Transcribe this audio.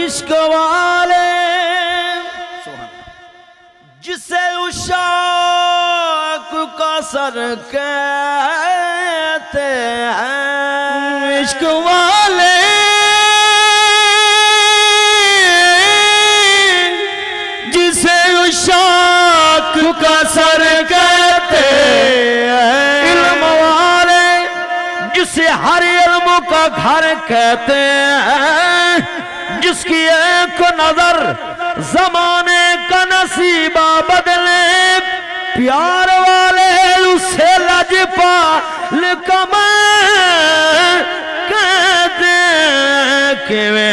इश्क वाले जिसे उशाक का सर कहते हैं, इश्क वाले जिसे उशाक का सर कहते हैं, इल्म वाले जिसे हर इल्म का घर कहते हैं, जिसकी एक नजर जमाने का नसीबा बदले, प्यार वाले उसे लजपाल कमर कहते हैं कि वे